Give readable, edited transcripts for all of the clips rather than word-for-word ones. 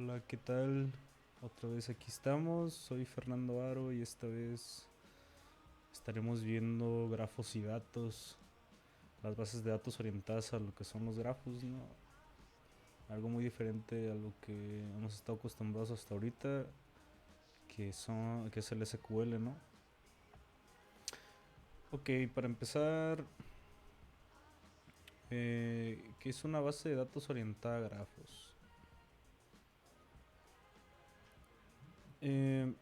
Hola, ¿qué tal? Otra vez aquí estamos. Soy Fernando Aro y esta vez estaremos viendo grafos y datos, las bases de datos orientadas a lo que son los grafos, ¿no? Algo muy diferente a lo que hemos estado acostumbrados hasta ahorita, que es el SQL, ¿no? Ok, para empezar, ¿qué es una base de datos orientada a grafos? Eh,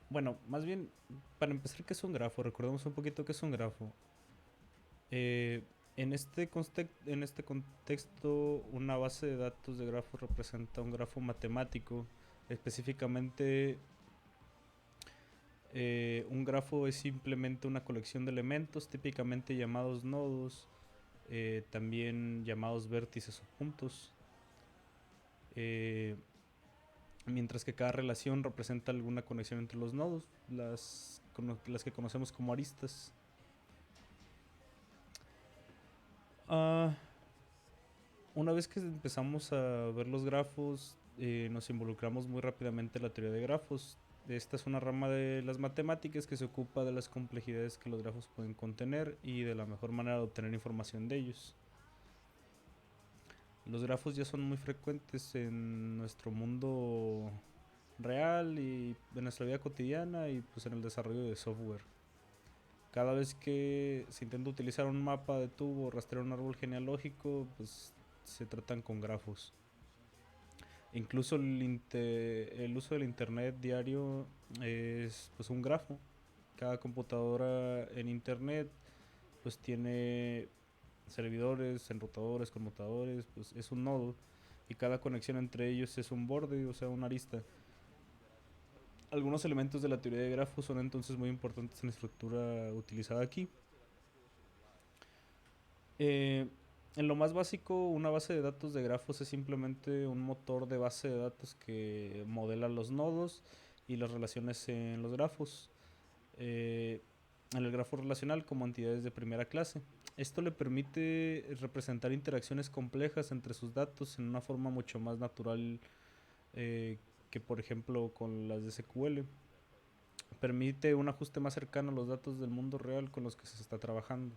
bueno, más bien, para empezar, ¿qué es un grafo? Recordemos un poquito qué es un grafo. Eh, en este contexto, una base de datos de grafos representa un grafo matemático. Específicamente, un grafo es simplemente una colección de elementos, típicamente llamados nodos, también llamados vértices o puntos. Eh, Mientras que cada relación representa alguna conexión entre los nodos, las que conocemos como aristas. Ah, Una vez que empezamos a ver los grafos, nos involucramos muy rápidamente en la teoría de grafos. Esta es una rama de las matemáticas que se ocupa de las complejidades que los grafos pueden contener y de la mejor manera de obtener información de ellos. Los grafos ya son muy frecuentes en nuestro mundo real y en nuestra vida cotidiana y pues en el desarrollo de software. Cada vez que se intenta utilizar un mapa de tubo o rastrear un árbol genealógico, pues se tratan con grafos. Incluso el uso del internet diario es pues un grafo. Cada computadora en internet pues tiene servidores, enrutadores, conmutadores, pues es un nodo y cada conexión entre ellos es un borde, o sea, una arista. Algunos elementos de la teoría de grafos son entonces muy importantes en la estructura utilizada aquí. Eh, en lo más básico, una base de datos de grafos es simplemente un motor de base de datos que modela los nodos y las relaciones en los grafos. eh, en el grafo relacional como entidades de primera clase. Esto le permite representar interacciones complejas entre sus datos en una forma mucho más natural eh, que por ejemplo con las de SQL. Permite un ajuste más cercano a los datos del mundo real con los que se está trabajando.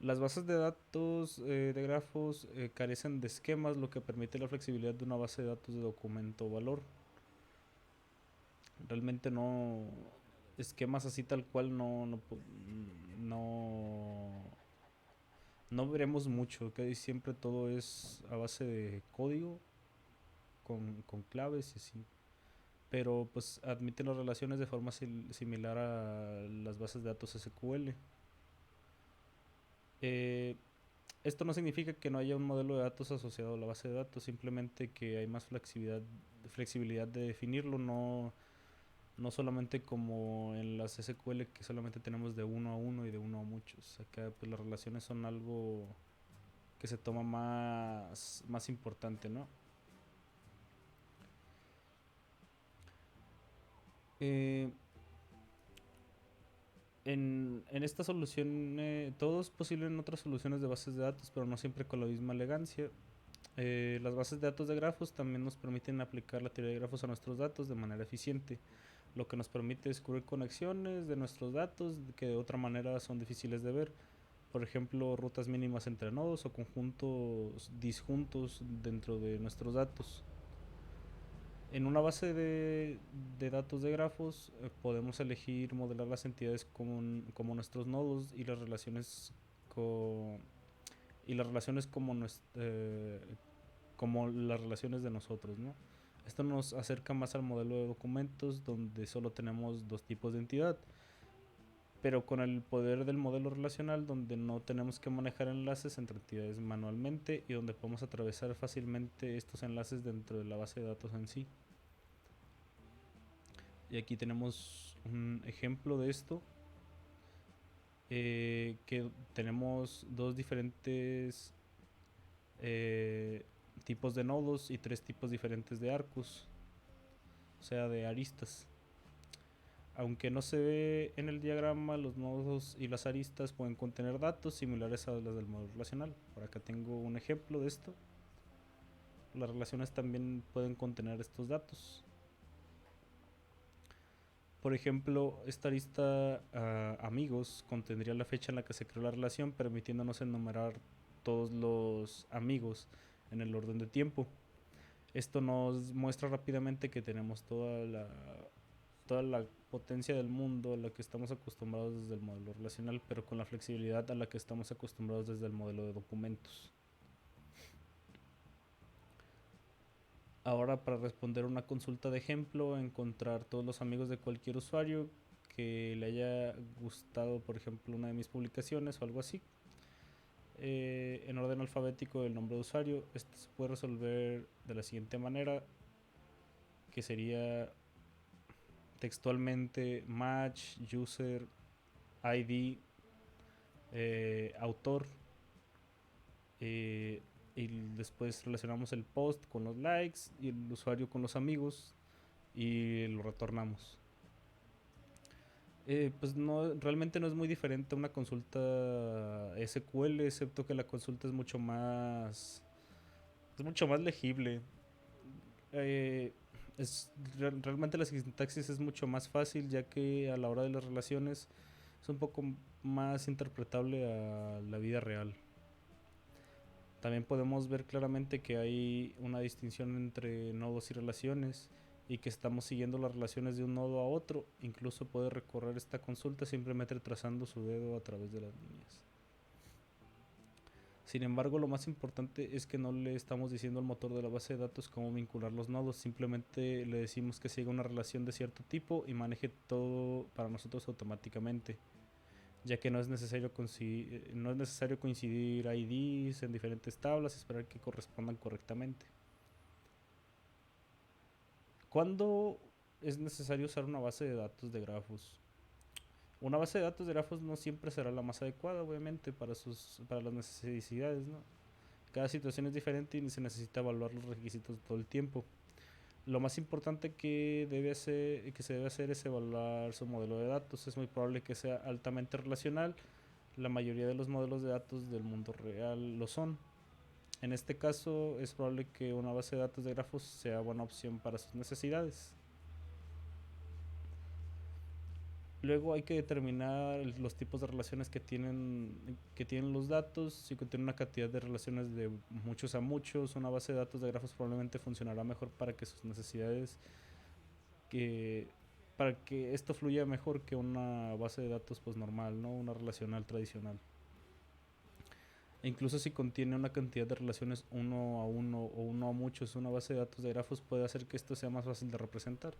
Las bases de datos de grafos carecen de esquemas, lo que permite la flexibilidad de una base de datos de documento o valor. Realmente no, esquemas así tal cual no, no veremos mucho, que siempre todo es a base de código con claves y así. Pero pues admiten las relaciones de forma similar a las bases de datos SQL. Eh, Esto no significa que no haya un modelo de datos asociado a la base de datos, simplemente que hay más flexibilidad de definirlo, no solamente como en las SQL que solamente tenemos de uno a uno y de uno a muchos. Acá pues las relaciones son algo que se toma más importante, ¿no? Eh, en esta solución, todo es posible en otras soluciones de bases de datos, pero no siempre con la misma elegancia. Las bases de datos de grafos también nos permiten aplicar la teoría de grafos a nuestros datos de manera eficiente, lo que nos permite descubrir conexiones de nuestros datos que de otra manera son difíciles de ver. Por ejemplo, rutas mínimas entre nodos o conjuntos disjuntos dentro de nuestros datos. En una base de datos de grafos podemos elegir modelar las entidades como nuestros nodos y las relaciones co- y las relaciones como las relaciones de nosotros, ¿no? Esto nos acerca más al modelo de documentos donde solo tenemos dos tipos de entidad, pero con el poder del modelo relacional donde no tenemos que manejar enlaces entre entidades manualmente y donde podemos atravesar fácilmente estos enlaces dentro de la base de datos en sí. Y aquí tenemos un ejemplo de esto, que tenemos dos diferentes eh, tipos de nodos y tres tipos diferentes de arcos, o sea, de aristas. Aunque no se ve en el diagrama, los nodos y las aristas pueden contener datos similares a los del modelo relacional. Por acá tengo un ejemplo de esto. las relaciones también pueden contener estos datos. Por ejemplo, esta lista amigos contendría la fecha en la que se creó la relación, permitiéndonos enumerar todos los amigos en el orden de tiempo. Esto nos muestra rápidamente que tenemos toda la potencia del mundo a la que estamos acostumbrados desde el modelo relacional, pero con la flexibilidad a la que estamos acostumbrados desde el modelo de documentos. Ahora, para responder una consulta de ejemplo, encontrar todos los amigos de cualquier usuario que le haya gustado, por ejemplo, una de mis publicaciones o algo así, en orden alfabético del nombre de usuario. Esto se puede resolver de la siguiente manera, que sería textualmente match, user, ID, autor, eh, y después relacionamos el post con los likes y el usuario con los amigos y lo retornamos. Pues no, realmente no es muy diferente a una consulta SQL, excepto que la consulta es mucho más legible. Eh, Realmente la sintaxis es mucho más fácil, ya que a la hora de las relaciones es un poco más interpretable a la vida real. También podemos ver claramente que hay una distinción entre nodos y relaciones y que estamos siguiendo las relaciones de un nodo a otro. Incluso puede recorrer esta consulta simplemente trazando su dedo a través de las líneas. Sin embargo, lo más importante es que no le estamos diciendo al motor de la base de datos cómo vincular los nodos, simplemente le decimos que siga una relación de cierto tipo y maneje todo para nosotros automáticamente, ya que no es necesario coincidir IDs en diferentes tablas y esperar que correspondan correctamente. ¿Cuándo es necesario usar una base de datos de grafos? Una base de datos de grafos no siempre será la más adecuada, obviamente, para las necesidades, ¿no? Cada situación es diferente y se necesita evaluar los requisitos todo el tiempo. Lo más importante que se debe hacer es evaluar su modelo de datos. Es muy probable que sea altamente relacional. La mayoría de los modelos de datos del mundo real lo son. En este caso, es probable que una base de datos de grafos sea buena opción para sus necesidades. Luego hay que determinar los tipos de relaciones que tienen los datos. Si contiene una cantidad de relaciones de muchos a muchos, una base de datos de grafos probablemente funcionará mejor para que sus necesidades, que, para que esto fluya mejor que una base de datos pues normal, ¿no? Una relacional tradicional. E incluso si contiene una cantidad de relaciones uno a uno o uno a muchos, una base de datos de grafos puede hacer que esto sea más fácil de representar.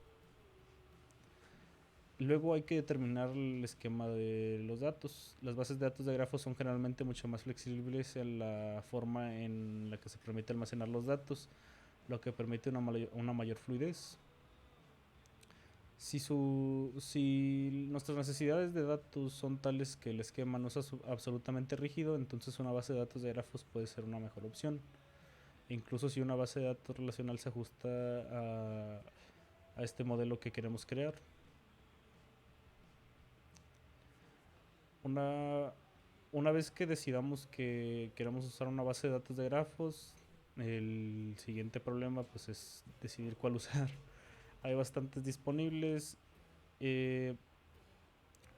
Luego hay que determinar el esquema de los datos. Las bases de datos de grafos son generalmente mucho más flexibles en la forma en la que se permite almacenar los datos, lo que permite una mayor fluidez. Si nuestras necesidades de datos son tales que el esquema no es absolutamente rígido, entonces una base de datos de grafos puede ser una mejor opción. Incluso si una base de datos relacional se ajusta a este modelo que queremos crear. Una, una vez que decidamos que queremos usar una base de datos de grafos, el siguiente problema pues es decidir cuál usar. Hay bastantes disponibles. Eh,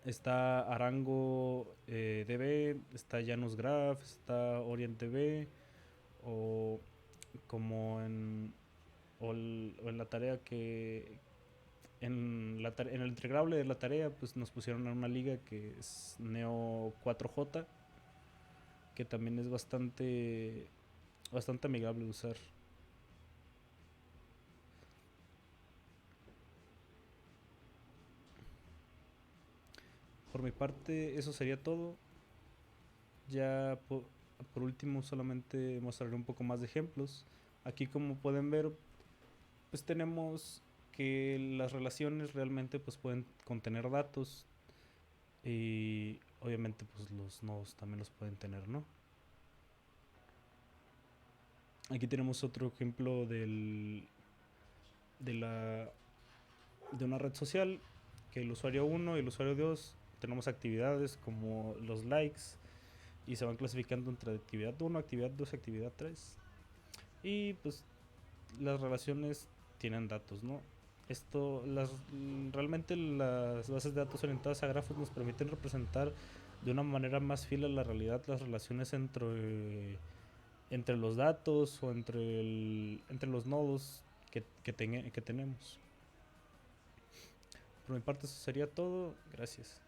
Está Arango DB, está Janus Graph, está OrientDB, o como en, o en la tarea en el entregable de la tarea pues nos pusieron en una liga que es Neo 4J, que también es bastante amigable de usar. Por mi parte eso sería todo. Ya por último solamente mostraré un poco más de ejemplos. Aquí como pueden ver pues tenemos que las relaciones realmente pues pueden contener datos y obviamente pues los nodos también los pueden tener, ¿no? Aquí tenemos otro ejemplo de la de una red social, que el usuario 1 y el usuario 2 tenemos actividades como los likes y se van clasificando entre actividad 1, actividad 2, actividad 3. Y pues las relaciones tienen datos, ¿no? Realmente las bases de datos orientadas a grafos nos permiten representar de una manera más fiel a la realidad las relaciones entre los datos o entre los nodos que tenemos. Por mi parte eso sería todo. Gracias.